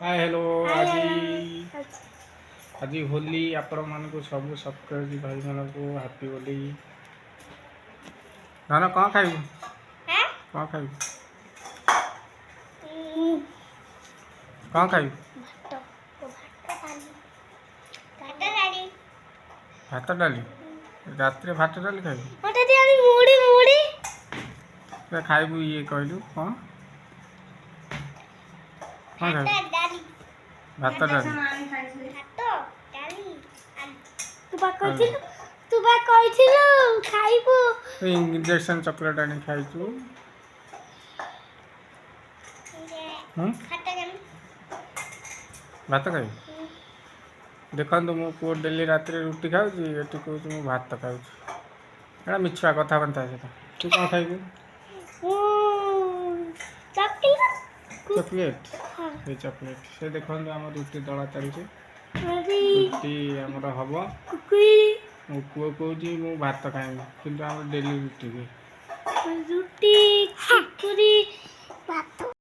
Hi hello hi आज hello आज होली आपण मान को सब सब्सक्राइब भाई मान को हैप्पी होली। ना कौन खाइबू हैं कौन खाइबू कौन खाइबू भात डाली रात भात डाली खाइबू खाइबू ये कहलु कौन कौन खाइबू भात डाली तो इंजेक्शन चॉकलेट आनी खाइचु भात खाइबू देखो मो पुओ डेली रात रुटी खाऊँ ये कहूँ भात खाऊँ मिछुआ कथा बनता है तू कौन खाइबू चॉकलेट ये चॉकलेट से देखो आम रुटी दला चलती रुटी आमर हम मो पुओ कहूँ मु भात खाइबी कि डेली रुटी रुटी